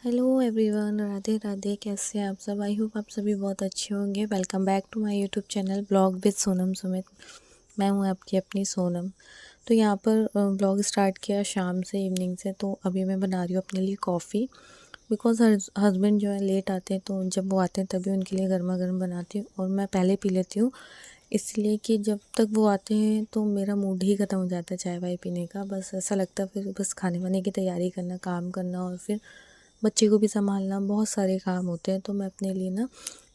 Hello everyone, Radhe Radhe. कैसे हैं आप सब? आई होप आप सभी बहुत अच्छे होंगे। Welcome back to my YouTube channel blog with Sonam Sumit. मैं हूं आपकी अपनी सोनम। तो यहाँ पर ब्लॉग स्टार्ट किया शाम से, इवनिंग से। तो अभी मैं बना रही हूँ अपने लिए कॉफ़ी, बिकॉज़ हस्बैंड जो है लेट आते हैं, तो जब वो आते हैं तभी उनके लिए गर्मा गर्म बनाती हूँ और मैं पहले पी लेती हूँ, इसलिए कि जब तक वो आते हैं तो मेरा मूड ही ख़त्म हो जाता है चाय वाय पीने का। बस ऐसा लगता है फिर बस खाने वाने की तैयारी करना, काम करना और फिर बच्चे को भी संभालना, बहुत सारे काम होते हैं। तो मैं अपने लिए ना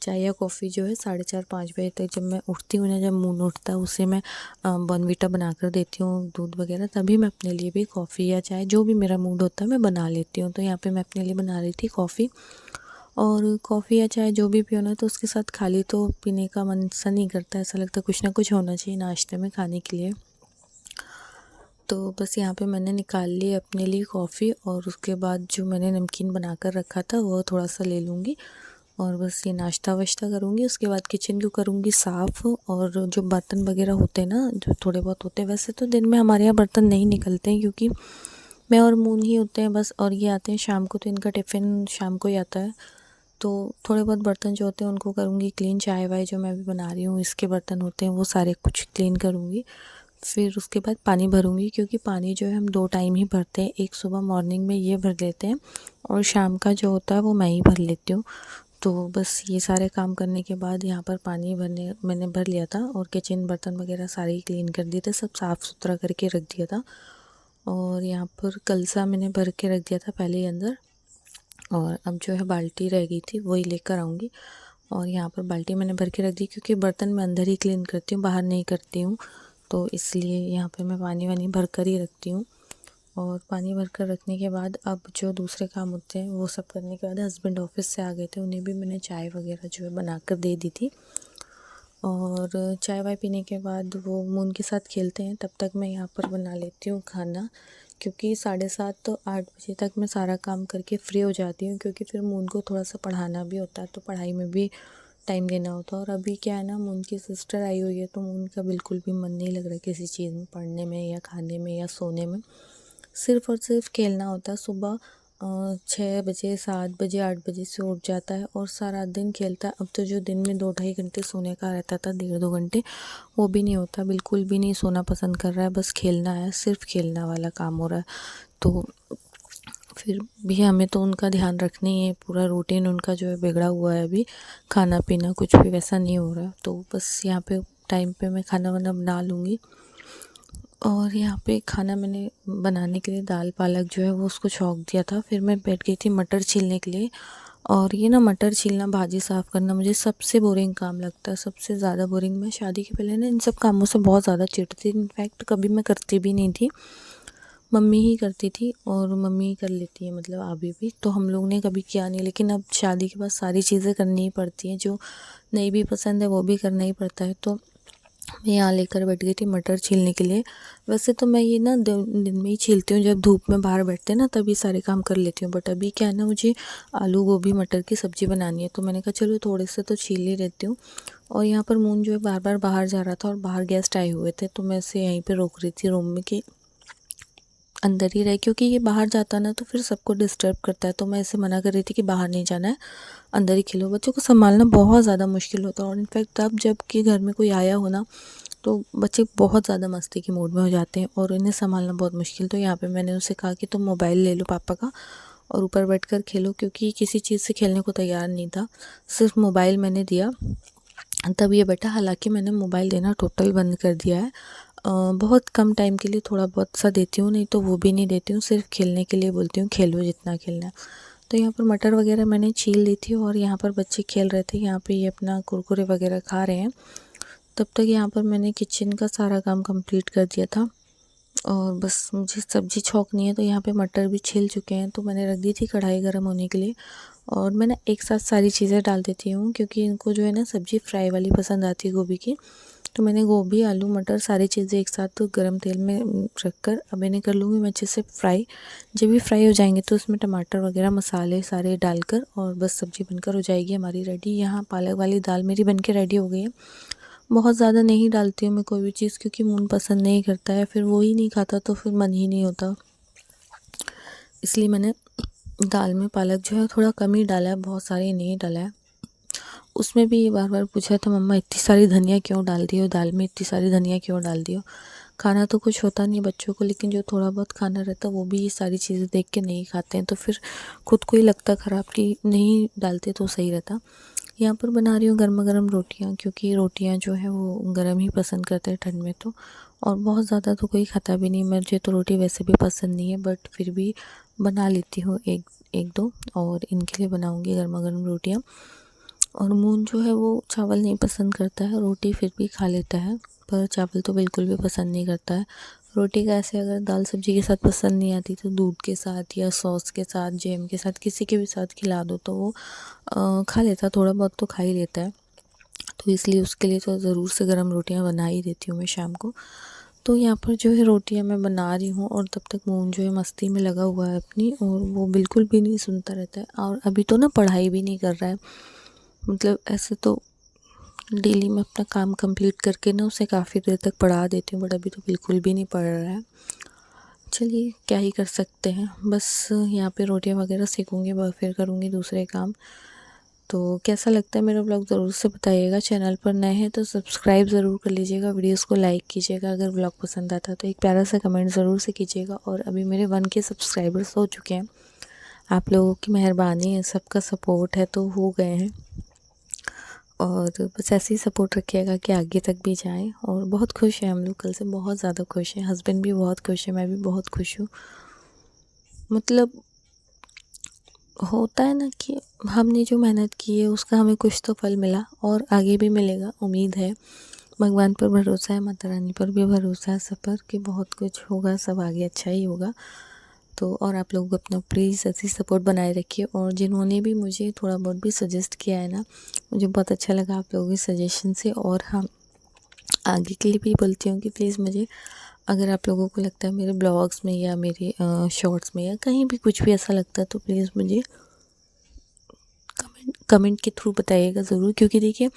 चाय या कॉफ़ी जो है 4:30-5 बजे तक, जब मैं उठती हूँ ना, जब मूड उठता है, उससे मैं बॉर्नवीटा बना कर देती हूँ, दूध वगैरह। तभी मैं अपने लिए भी कॉफ़ी या चाय, जो भी मेरा मूड होता है, मैं बना लेती हूँ। तो यहाँ पे मैं अपने लिए बना रही थी कॉफ़ी। और कॉफ़ी या चाय जो भी पियो ना, तो उसके साथ खाली तो पीने का मन सा नहीं करता। ऐसा लगता है कुछ ना कुछ होना चाहिए नाश्ते में खाने के लिए। तो बस यहाँ पे मैंने निकाल ली अपने लिए कॉफ़ी, और उसके बाद जो मैंने नमकीन बना कर रखा था वो थोड़ा सा ले लूँगी और बस ये नाश्ता वाश्ता करूँगी। उसके बाद किचन को करूँगी साफ़, और जो बर्तन वगैरह होते हैं ना, जो थोड़े बहुत होते हैं, वैसे तो दिन में हमारे यहाँ बर्तन नहीं निकलते हैं, क्योंकि मैं और मून ही होते हैं बस। और ये आते हैं शाम को, तो इनका टिफ़िन शाम को ही आता है। तो थोड़े बहुत बर्तन जो होते हैं उनको करूँगी क्लीन। चाय वाय जो मैं अभी बना रही हूँ, इसके बर्तन होते हैं, वो सारे कुछ क्लीन करूँगी। फिर उसके बाद पानी भरूँगी, क्योंकि पानी जो है हम 2 टाइम ही भरते हैं। एक सुबह मॉर्निंग में ये भर लेते हैं, और शाम का जो होता है वो मैं ही भर लेती हूँ। तो बस ये सारे काम करने के बाद यहाँ पर पानी भरने मैंने भर लिया था, और किचन बर्तन वगैरह सारे ही क्लीन कर दिए थे, सब साफ़ सुथरा करके रख दिया था। और यहाँ पर कलसा मैंने भर के रख दिया था पहले ही अंदर। और अब जो है बाल्टी रह गई थी, वही लेकर आऊँगी। और यहाँ पर बाल्टी मैंने भर के रख दी, क्योंकि बर्तन मैं अंदर ही क्लीन करती हूँ, बाहर नहीं करती हूँ। तो इसलिए यहाँ पे मैं पानी वानी भर कर ही रखती हूँ। और पानी भर कर रखने के बाद अब जो दूसरे काम होते हैं वो सब करने के बाद हस्बैंड ऑफिस से आ गए थे, उन्हें भी मैंने चाय वगैरह जो है बना कर दे दी थी। और चाय वाय पीने के बाद वो मून के साथ खेलते हैं, तब तक मैं यहाँ पर बना लेती हूँ खाना। क्योंकि 7:30 तो 8 बजे तक मैं सारा काम करके फ्री हो जाती हूँ, क्योंकि फिर मून को थोड़ा सा पढ़ाना भी होता है, तो पढ़ाई में भी टाइम देना होता है। और अभी क्या है ना, मून की सिस्टर आई हुई है, तो मून का बिल्कुल भी मन नहीं लग रहा है किसी चीज़ में, पढ़ने में या खाने में या सोने में। सिर्फ़ और सिर्फ खेलना होता है। सुबह 6 बजे, 7 बजे, 8 बजे से उठ जाता है और सारा दिन खेलता है। अब तो जो दिन में 2-2.5 घंटे सोने का रहता था, 1.5-2 घंटे, वो भी नहीं होता, बिल्कुल भी नहीं सोना पसंद कर रहा है। बस खेलना है, सिर्फ खेलना वाला काम हो रहा है। तो फिर भी हमें तो उनका ध्यान रखना ही है। पूरा रूटीन उनका जो है बिगड़ा हुआ है अभी, खाना पीना कुछ भी वैसा नहीं हो रहा। तो बस यहाँ पे टाइम पे मैं खाना वाना बना लूँगी। और यहाँ पे खाना मैंने बनाने के लिए दाल पालक जो है वो उसको छौंक दिया था। फिर मैं बैठ गई थी मटर छीलने के लिए। और ये ना मटर छीलना, भाजी साफ़ करना मुझे सबसे बोरिंग काम लगता है, सबसे ज़्यादा बोरिंग। मैं शादी के पहले ना इन सब कामों से बहुत ज़्यादा चिढ़ती थी। इनफैक्ट कभी मैं करती भी नहीं थी, मम्मी ही करती थी, और मम्मी ही कर लेती है, मतलब अभी भी। तो हम लोग ने कभी किया नहीं, लेकिन अब शादी के बाद सारी चीज़ें करनी ही पड़ती हैं, जो नहीं भी पसंद है वो भी करना ही पड़ता है। तो मैं यहाँ लेकर बैठ गई थी मटर छीलने के लिए। वैसे तो मैं ये ना दिन में ही छीलती हूँ, जब धूप में बाहर बैठते हैं ना तभी सारे काम कर लेती हूँ। बट अभी क्या है ना, मुझे आलू गोभी मटर की सब्ज़ी बनानी है, तो मैंने कहा चलो थोड़े से तो छील ही रहती हूँ। और यहाँ पर मून जो है बार बार बाहर जा रहा था, और बाहर गेस्ट आए हुए थे, तो मैं इसे यहीं पर रोक रही थी रूम में कि अंदर ही रहे, क्योंकि ये बाहर जाता ना तो फिर सबको डिस्टर्ब करता है। तो मैं इसे मना कर रही थी कि बाहर नहीं जाना है, अंदर ही खेलो। बच्चों को संभालना बहुत ज़्यादा मुश्किल होता है, और इनफैक्ट तब जब कि घर में कोई आया हो ना, तो बच्चे बहुत ज़्यादा मस्ती के मूड में हो जाते हैं, और इन्हें संभालना बहुत मुश्किल। तो यहाँ पे मैंने उसे कहा कि तुम मोबाइल ले लो पापा का, और ऊपर बैठकर खेलो, क्योंकि किसी चीज़ से खेलने को तैयार नहीं था, सिर्फ मोबाइल मैंने दिया तब ये बैठा। हालांकि मैंने मोबाइल देना टोटल बंद कर दिया है। बहुत कम टाइम के लिए थोड़ा बहुत सा देती हूँ, नहीं तो वो भी नहीं देती हूँ, सिर्फ खेलने के लिए बोलती हूँ, खेलो जितना खेलना है। तो यहाँ पर मटर वगैरह मैंने छील ली थी, और यहाँ पर बच्चे खेल रहे थे। यहाँ पे ये अपना कुरकुरे वगैरह खा रहे हैं। तब तक यहाँ पर मैंने किचन का सारा काम कंप्लीट कर दिया था, और बस मुझे सब्ज़ी छौंकनी है। तो यहाँ पे मटर भी छिल चुके हैं, तो मैंने रख दी थी कढ़ाई गर्म होने के लिए। और मैं ना एक साथ सारी चीज़ें डाल देती हूँ, क्योंकि इनको जो है ना सब्ज़ी फ्राई वाली पसंद आती है, गोभी की। तो मैंने गोभी, आलू, मटर सारी चीज़ें एक साथ तो गर्म तेल में रख कर अब इन्हें कर लूँगी मैं अच्छे से फ्राई। जब भी फ्राई हो जाएंगे तो उसमें टमाटर वगैरह मसाले सारे डालकर, और बस सब्ज़ी बनकर हो जाएगी हमारी रेडी। यहाँ पालक वाली दाल मेरी बनके रेडी हो गई है। बहुत ज़्यादा नहीं डालती हूँ मैं कोई भी चीज़, क्योंकि मून पसंद नहीं करता है, फिर वो ही नहीं खाता तो फिर मन ही नहीं होता। इसलिए मैंने दाल में पालक जो है थोड़ा कम ही डाला है, बहुत सारी नहीं डाला है। उसमें भी बार बार पूछा था, मम्मा इतनी सारी धनिया क्यों डाल दी हो, दाल में इतनी सारी धनिया क्यों डाल दी हो। खाना तो कुछ होता नहीं बच्चों को, लेकिन जो थोड़ा बहुत खाना रहता है वो भी ये सारी चीज़ें देख के नहीं खाते हैं, तो फिर खुद को ही लगता ख़राब कि नहीं डालते तो सही रहता। यहाँ पर बना रही हूँ गर्मा गर्म रोटियाँ, क्योंकि रोटियाँ जो है वो गर्म ही पसंद करते हैं ठंड में तो, और बहुत ज़्यादा तो कोई खाता भी नहीं। मुझे तो रोटी वैसे भी पसंद नहीं है, बट फिर भी बना लेती हूँ एक एक दो, और इनके लिए बनाऊँगी गर्मा गर्म रोटियाँ। और मून जो है वो चावल नहीं पसंद करता है, रोटी फिर भी खा लेता है, पर चावल तो बिल्कुल भी पसंद नहीं करता है। रोटी का ऐसे अगर दाल सब्जी के साथ पसंद नहीं आती तो दूध के साथ या सॉस के साथ, जैम के साथ, किसी के भी साथ खिला दो तो वो खा लेता, थोड़ा बहुत तो खा ही लेता है। तो इसलिए उसके लिए तो ज़रूर से गर्म रोटियां बना ही देती हूँ मैं शाम को। तो यहाँ पर जो है रोटियां मैं बना रही हूँ, और तब तक मून जो है मस्ती में लगा हुआ है अपनी, और वो बिल्कुल भी नहीं सुनता रहता है। और अभी तो ना पढ़ाई भी नहीं कर रहा है, मतलब ऐसे तो डेली मैं अपना काम कंप्लीट करके ना उसे काफ़ी देर तक पढ़ा देती हूँ, बट अभी तो बिल्कुल भी नहीं पढ़ रहा है। चलिए क्या ही कर सकते हैं, बस यहाँ पे रोटियां वगैरह सेकूँगी, फिर करूँगी दूसरे काम। तो कैसा लगता है मेरा ब्लॉग ज़रूर से बताइएगा। चैनल पर नए हैं तो सब्सक्राइब ज़रूर कर लीजिएगा, वीडियोस को लाइक कीजिएगा, अगर ब्लॉग पसंद आता है तो एक प्यारा सा कमेंट ज़रूर से कीजिएगा। और अभी मेरे 1K सब्सक्राइबर्स हो चुके हैं, आप लोगों की मेहरबानी है, सबका सपोर्ट है तो हो गए हैं। और बस ऐसे ही सपोर्ट रखिएगा कि आगे तक भी जाएँ। और बहुत खुश हैं हम लोग, कल से बहुत ज़्यादा खुश हैं, हस्बैंड भी बहुत खुश है, मैं भी बहुत खुश हूँ। मतलब होता है ना कि हमने जो मेहनत की है उसका हमें कुछ तो फल मिला, और आगे भी मिलेगा, उम्मीद है। भगवान पर भरोसा है, माता रानी पर भी भरोसा है सब पर, कि बहुत कुछ होगा, सब आगे अच्छा ही होगा। तो और आप लोग अपना प्लीज़ ऐसी सपोर्ट बनाए रखिए। और जिन्होंने भी मुझे थोड़ा बहुत भी सजेस्ट किया है ना, मुझे बहुत अच्छा लगा आप लोगों के सजेशन से। और हाँ, आगे के लिए भी बोलती हूँ कि प्लीज़ मुझे, अगर आप लोगों को लगता है मेरे ब्लॉग्स में या मेरे शॉर्ट्स में या कहीं भी कुछ भी ऐसा लगता है, तो प्लीज़ मुझे कमेंट के थ्रू बताइएगा ज़रूर। क्योंकि देखिए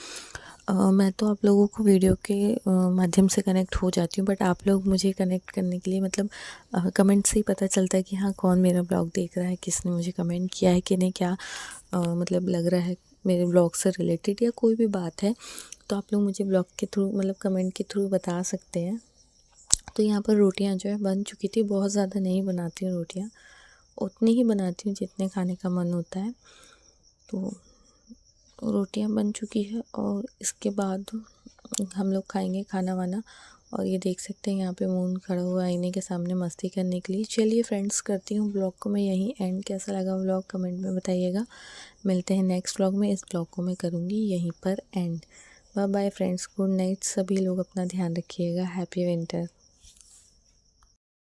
मैं तो आप लोगों को वीडियो के माध्यम से कनेक्ट हो जाती हूँ, बट आप लोग मुझे कनेक्ट करने के लिए मतलब कमेंट से ही पता चलता है कि हाँ कौन मेरा ब्लॉग देख रहा है, किसने मुझे कमेंट किया है कि नहीं, क्या मतलब लग रहा है मेरे ब्लॉग से रिलेटेड या कोई भी बात है, तो आप लोग मुझे ब्लॉग के थ्रू मतलब कमेंट के थ्रू बता सकते हैं। तो यहाँ पर रोटियाँ जो है बन चुकी थी, बहुत ज़्यादा नहीं बनाती हूँ रोटियाँ, उतनी ही बनाती हूँ जितने खाने का मन होता है। तो रोटियां बन चुकी है, और इसके बाद हम लोग खाएंगे खाना वाना। और ये देख सकते हैं यहाँ पे मून खड़ा हुआ आईने के सामने मस्ती करने के लिए। चलिए फ्रेंड्स, करती हूँ ब्लॉग को मैं यहीं एंड। कैसा लगा ब्लॉग कमेंट में बताइएगा। मिलते हैं नेक्स्ट ब्लॉग में, इस ब्लॉग को मैं करूँगी यहीं पर end. Bye bye friends, good night. सभी लोग अपना ध्यान रखिएगा। Happy winter.